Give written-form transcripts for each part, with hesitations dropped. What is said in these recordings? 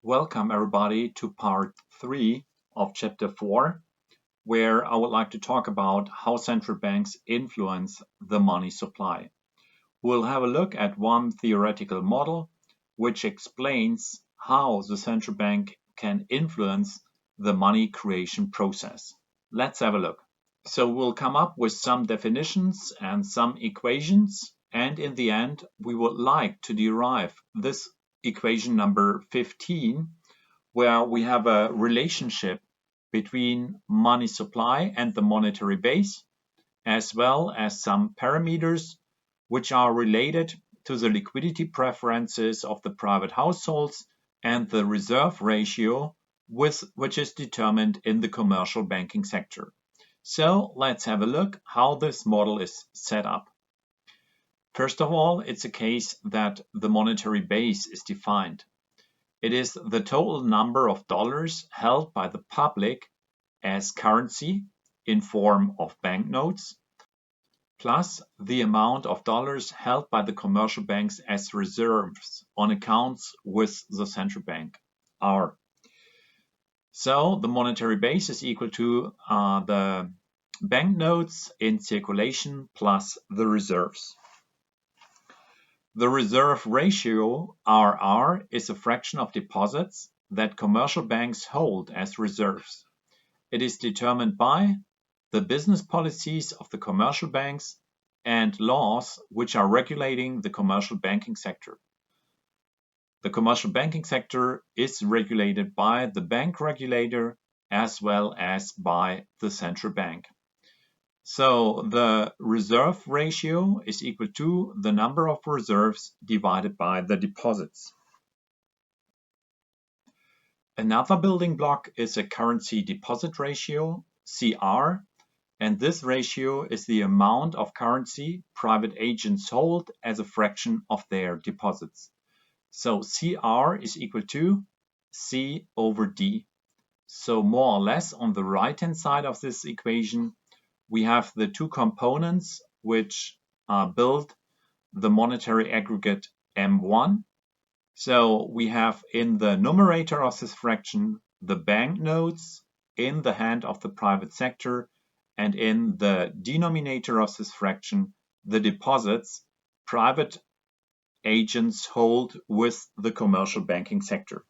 Welcome everybody to part 3 of chapter 4, where I would like to talk about how central banks influence the money supply. We'll have a look at one theoretical model which explains how the central bank can influence the money creation process. Let's have a look. So we'll come up with some definitions and some equations, and in the end we would like to derive this equation number 15, where we have a relationship between money supply and the monetary base, as well as some parameters which are related to the liquidity preferences of the private households and the reserve ratio which is determined in the commercial banking sector. So let's have a look how this model is set up. First of all, it's a case that the monetary base is defined. It is the total number of dollars held by the public as currency in form of banknotes, plus the amount of dollars held by the commercial banks as reserves on accounts with the central bank, R. So the monetary base is equal to the banknotes in circulation plus the reserves. The reserve ratio, RR, is a fraction of deposits that commercial banks hold as reserves. It is determined by the business policies of the commercial banks and laws which are regulating the commercial banking sector. The commercial banking sector is regulated by the bank regulator as well as by the central bank. So the reserve ratio is equal to the number of reserves divided by the deposits. Another building block is a currency deposit ratio, CR, and this ratio is the amount of currency private agents hold as a fraction of their deposits. So CR is equal to C over D. So more or less on the right-hand side of this equation, we have the two components which build the monetary aggregate M1. So we have in the numerator of this fraction the banknotes in the hand of the private sector, and in the denominator of this fraction the deposits private agents hold with the commercial banking sector.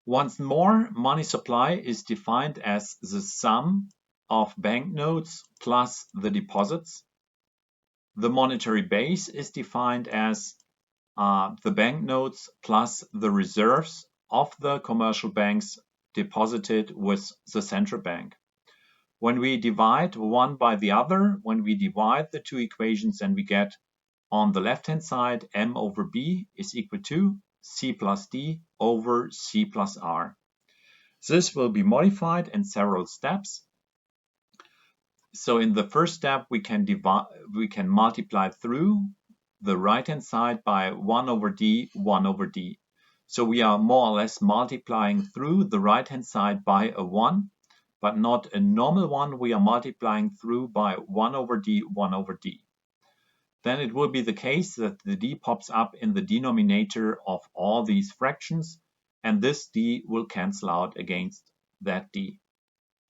Once more, money supply is defined as the sum of banknotes plus the deposits. The monetary base is defined as the banknotes plus the reserves of the commercial banks deposited with the central bank. When we divide one by the other, when we divide the two equations, then we get on the left-hand side M over B is equal to C plus D over C plus R. This will be modified in several steps. So in the first step, we can multiply through the right-hand side by 1 over D, 1 over D. So we are more or less multiplying through the right-hand side by a 1, but not a normal 1. We are multiplying through by 1 over D, 1 over D. Then it will be the case that the D pops up in the denominator of all these fractions, and this D will cancel out against that D.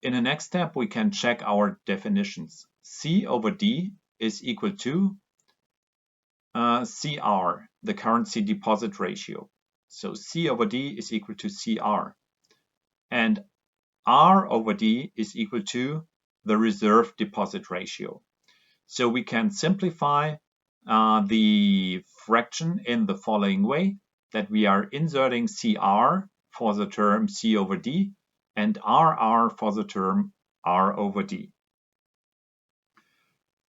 In the next step, we can check our definitions. C over D is equal to CR, the currency deposit ratio. So C over D is equal to CR. And R over D is equal to the reserve deposit ratio. So we can simplify the fraction in the following way, that we are inserting CR for the term C over D and RR for the term R over D.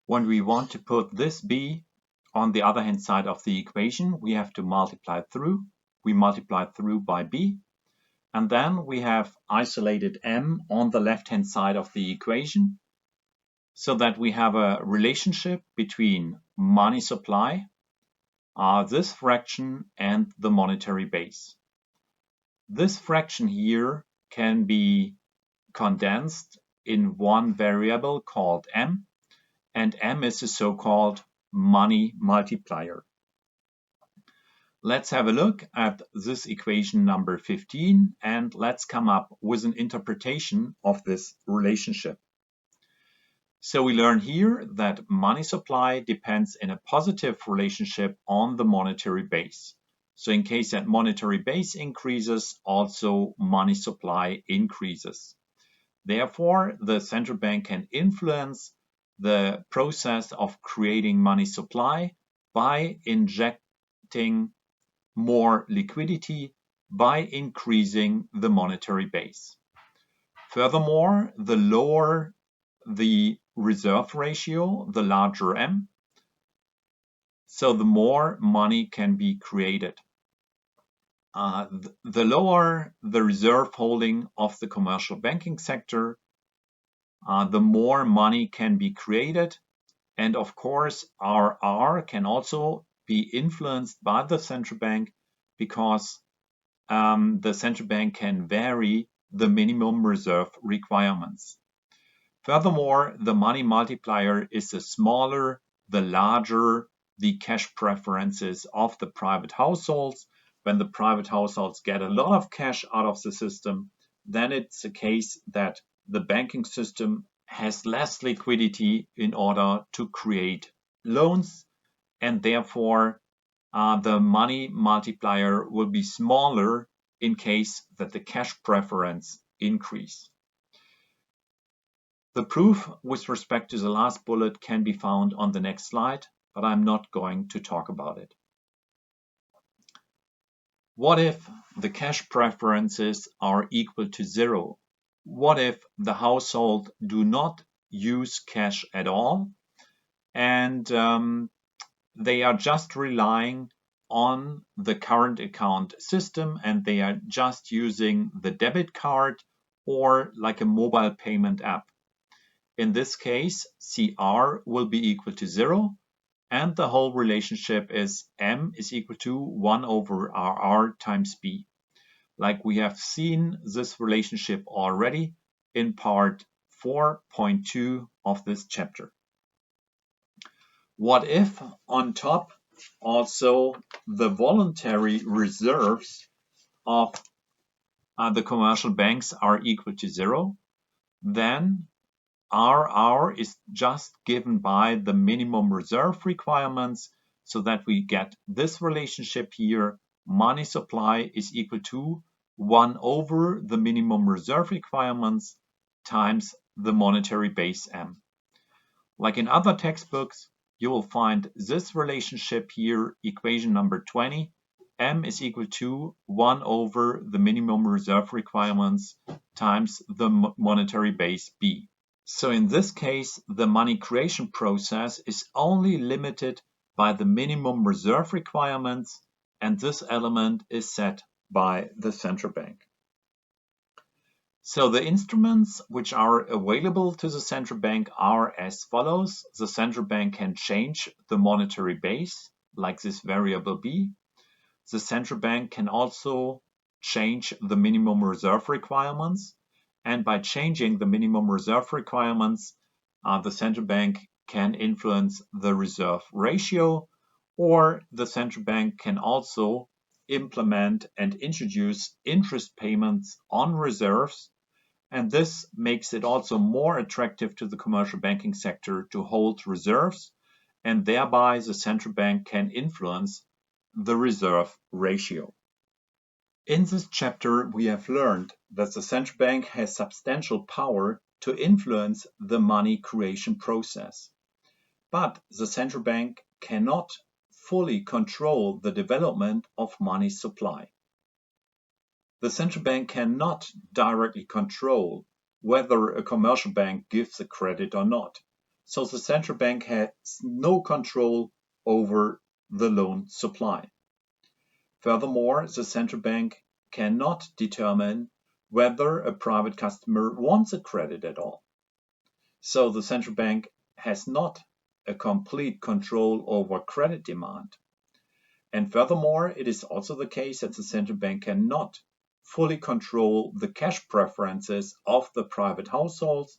When we want to put this B on the other hand side of the equation, we have to multiply through. We multiply through by B, and then we have isolated M on the left-hand side of the equation, so that we have a relationship between money supply, this fraction, and the monetary base. This fraction here can be condensed in one variable called M, and M is a so-called money multiplier. Let's have a look at this equation number 15 and let's come up with an interpretation of this relationship. So we learn here that money supply depends in a positive relationship on the monetary base. So in case that monetary base increases, also money supply increases. Therefore, the central bank can influence the process of creating money supply by injecting more liquidity by increasing the monetary base. Furthermore, the lower the reserve ratio, the larger M, so the more money can be created. The lower the reserve holding of the commercial banking sector, the more money can be created. And of course, our R can also be influenced by the central bank because the central bank can vary the minimum reserve requirements. Furthermore, the money multiplier is the smaller, the larger the cash preferences of the private households. When the private households get a lot of cash out of the system, then it's the case that the banking system has less liquidity in order to create loans, and therefore the money multiplier will be smaller in case that the cash preference increase. The proof with respect to the last bullet can be found on the next slide, but I'm not going to talk about it. What if the cash preferences are equal to 0? What if the household do not use cash at all and they are just relying on the current account system and they are just using the debit card or like a mobile payment app? In this case, CR will be equal to 0, and the whole relationship is M is equal to 1 over RR times B. Like we have seen this relationship already in part 4.2 of this chapter. What if on top also the voluntary reserves of the commercial banks are equal to 0? Then RR is just given by the minimum reserve requirements, so that we get this relationship here. Money supply is equal to 1 over the minimum reserve requirements times the monetary base M. Like in other textbooks, you will find this relationship here, equation number 20. M is equal to 1 over the minimum reserve requirements times the monetary base B. So in this case, the money creation process is only limited by the minimum reserve requirements, and this element is set by the central bank. So the instruments which are available to the central bank are as follows. The central bank can change the monetary base, like this variable B. The central bank can also change the minimum reserve requirements. And by changing the minimum reserve requirements, the central bank can influence the reserve ratio, or the central bank can also implement and introduce interest payments on reserves. And this makes it also more attractive to the commercial banking sector to hold reserves, and thereby the central bank can influence the reserve ratio. In this chapter, we have learned that the central bank has substantial power to influence the money creation process. But the central bank cannot fully control the development of money supply. The central bank cannot directly control whether a commercial bank gives a credit or not. So the central bank has no control over the loan supply. Furthermore, the central bank cannot determine whether a private customer wants a credit at all. So the central bank has not a complete control over credit demand. And furthermore, it is also the case that the central bank cannot fully control the cash preferences of the private households.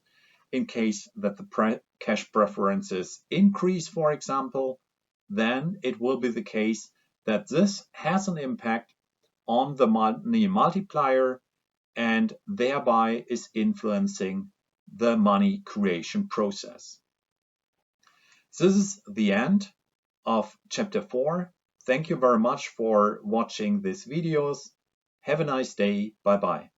In case that the cash preferences increase, for example, then it will be the case that this has an impact on the money multiplier and thereby is influencing the money creation process. This is the end of chapter 4. Thank you very much for watching these videos. Have a nice day. Bye bye.